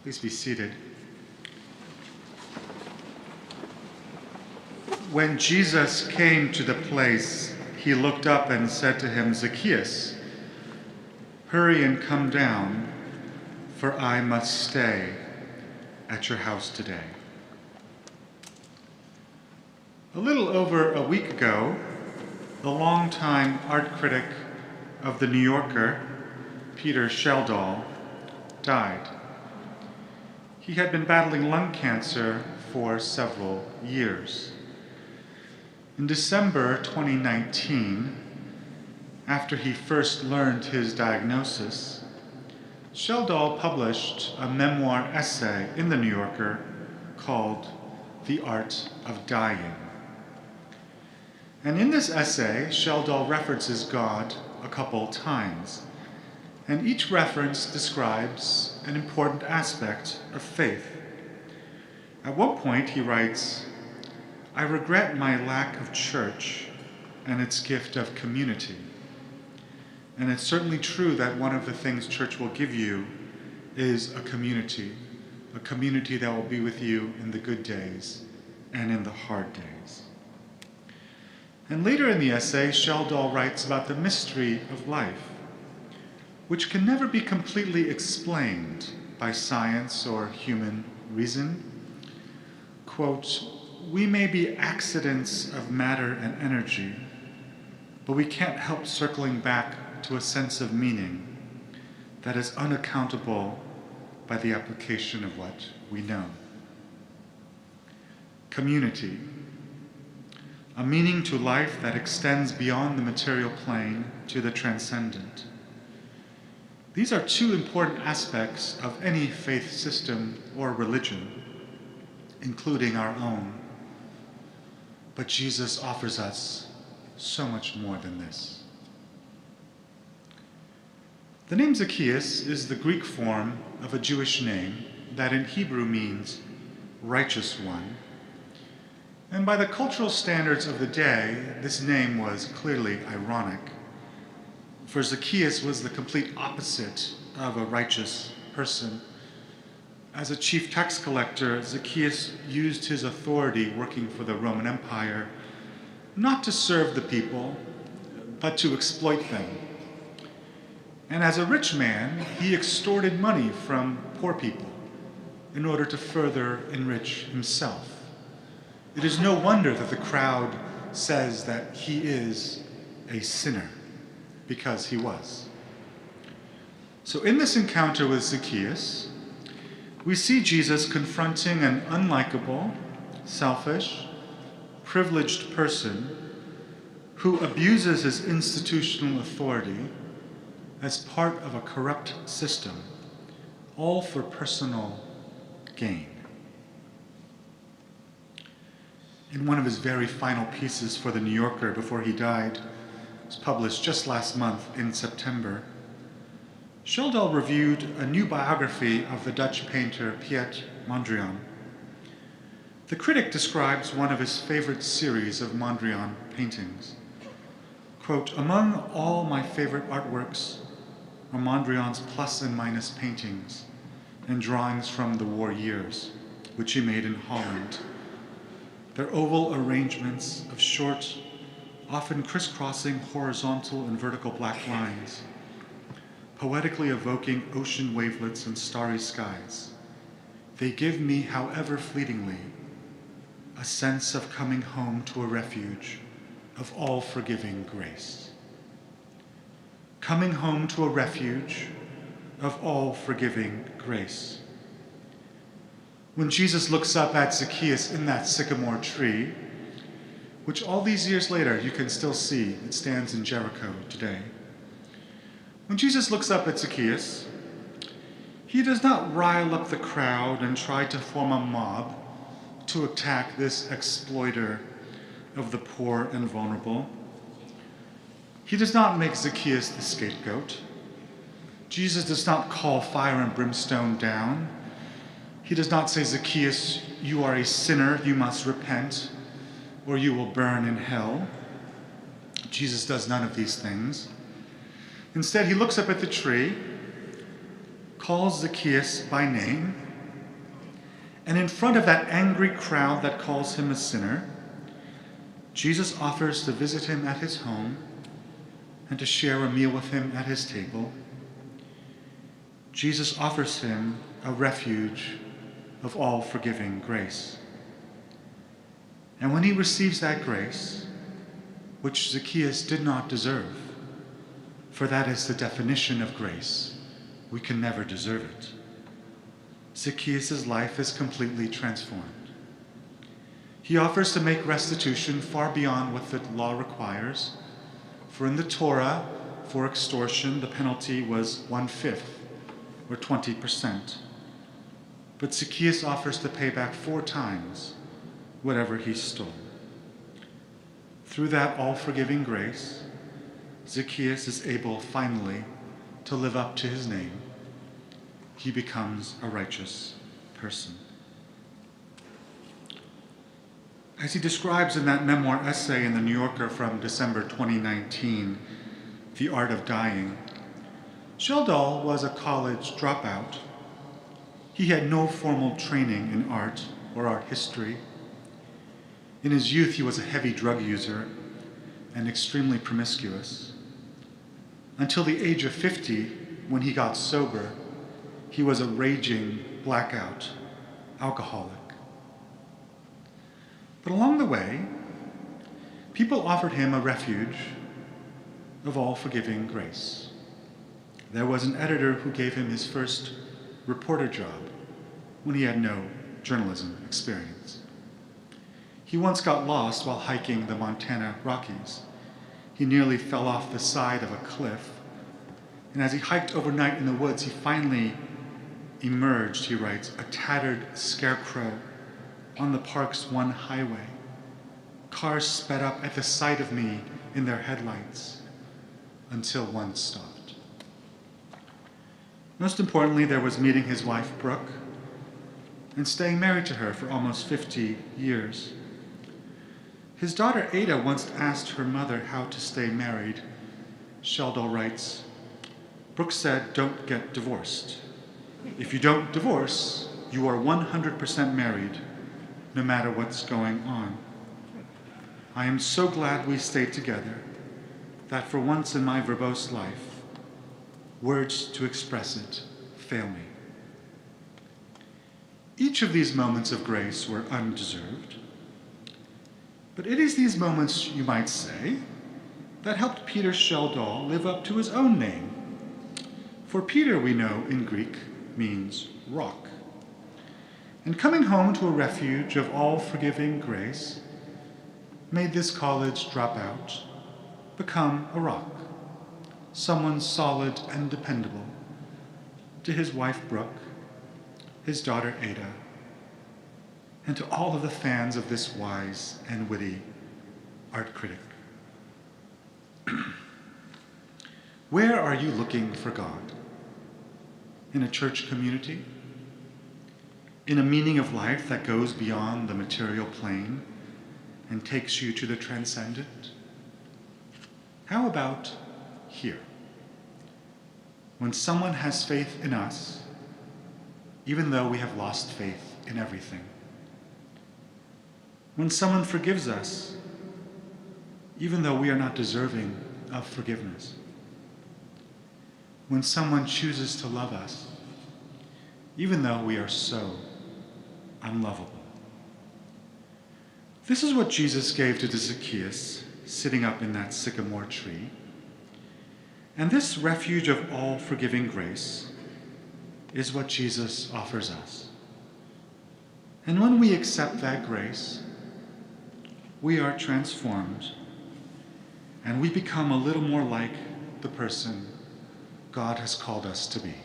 Please be seated. When Jesus came to the place, he looked up and said to him, "Zacchaeus, hurry and come down, for I must stay at your house today." A little over a week ago, the longtime art critic of the New Yorker, Peter Schjeldahl, died. He had been battling lung cancer for several years. In December 2019, after he first learned his diagnosis, Schjeldahl published a memoir essay in the New Yorker called "The Art of Dying." And in this essay, Schjeldahl references God a couple times, and each reference describes an important aspect of faith. At one point he writes, "I regret my lack of church and its gift of community." And it's certainly true that one of the things church will give you is a community that will be with you in the good days and in the hard days. And later in the essay, Schjeldahl writes about the mystery of life, which can never be completely explained by science or human reason. Quote, "We may be accidents of matter and energy, but we can't help circling back to a sense of meaning that is unaccountable by the application of what we know." Community, a meaning to life that extends beyond the material plane to the transcendent. These are two important aspects of any faith system or religion, including our own. But Jesus offers us so much more than this. The name Zacchaeus is the Greek form of a Jewish name that in Hebrew means righteous one. And by the cultural standards of the day, this name was clearly ironic. For Zacchaeus was the complete opposite of a righteous person. As a chief tax collector, Zacchaeus used his authority working for the Roman Empire not to serve the people, but to exploit them. And as a rich man, he extorted money from poor people in order to further enrich himself. It is no wonder that the crowd says that he is a sinner, because he was. So in this encounter with Zacchaeus, we see Jesus confronting an unlikable, selfish, privileged person who abuses his institutional authority as part of a corrupt system, all for personal gain. In one of his very final pieces for the New Yorker before he died, it was published just last month in September, Schjeldahl reviewed a new biography of the Dutch painter Piet Mondrian. The critic describes one of his favorite series of Mondrian paintings. Quote, "Among all my favorite artworks are Mondrian's plus and minus paintings and drawings from the war years, which he made in Holland. Their oval arrangements of short, often crisscrossing horizontal and vertical black lines, poetically evoking ocean wavelets and starry skies. They give me, however fleetingly, a sense of coming home to a refuge of all-forgiving grace." Coming home to a refuge of all-forgiving grace. When Jesus looks up at Zacchaeus in that sycamore tree, which all these years later you can still see, it stands in Jericho today. When Jesus looks up at Zacchaeus, he does not rile up the crowd and try to form a mob to attack this exploiter of the poor and vulnerable. He does not make Zacchaeus the scapegoat. Jesus does not call fire and brimstone down. He does not say, "Zacchaeus, you are a sinner, you must repent, or you will burn in hell." Jesus does none of these things. Instead, he looks up at the tree, calls Zacchaeus by name, And in front of that angry crowd that calls him a sinner, Jesus offers to visit him at his home and to share a meal with him at his table. Jesus offers him a refuge of all forgiving grace. And when he receives that grace, which Zacchaeus did not deserve, for that is the definition of grace, we can never deserve it, Zacchaeus' life is completely transformed. He offers to make restitution far beyond what the law requires, for in the Torah, for extortion, the penalty was 1/5, or 20%. But Zacchaeus offers to pay back 4 times whatever he stole. Through that all-forgiving grace, Zacchaeus is able finally to live up to his name. He becomes a righteous person. As he describes in that memoir essay in the New Yorker from December 2019, The Art of Dying, Schjeldahl was a college dropout. He had no formal training in art or art history. In his youth, he was a heavy drug user and extremely promiscuous. Until the age of 50, when he got sober, he was a raging blackout alcoholic. But along the way, people offered him a refuge of all forgiving grace. There was an editor who gave him his first reporter job when he had no journalism experience. He once got lost while hiking the Montana Rockies. He nearly fell off the side of a cliff, and as he hiked overnight in the woods, he finally emerged, he writes, a tattered scarecrow on the park's one highway. Cars sped up at the sight of me in their headlights until one stopped. Most importantly, there was meeting his wife, Brooke, and staying married to her for almost 50 years. His daughter, Ada, once asked her mother how to stay married. Schjeldahl writes, Brooke said, "Don't get divorced. If you don't divorce, you are 100% married, no matter what's going on. I am so glad we stayed together that for once in my verbose life, words to express it fail me." Each of these moments of grace were undeserved, but it is these moments, you might say, that helped Peter Schjeldahl live up to his own name. For Peter, we know, in Greek, means rock. And coming home to a refuge of all forgiving grace made this college dropout become a rock, someone solid and dependable, to his wife Brooke, his daughter Ada, and to all of the fans of this wise and witty art critic. Where are you looking for God? In a church community? In a meaning of life that goes beyond the material plane and takes you to the transcendent? How about here? When someone has faith in us, even though we have lost faith in everything. When someone forgives us, even though we are not deserving of forgiveness. When someone chooses to love us, even though we are so unlovable. This is what Jesus gave to Zacchaeus, sitting up in that sycamore tree. And this refuge of all forgiving grace is what Jesus offers us. And when we accept that grace, we are transformed and we become a little more like the person God has called us to be.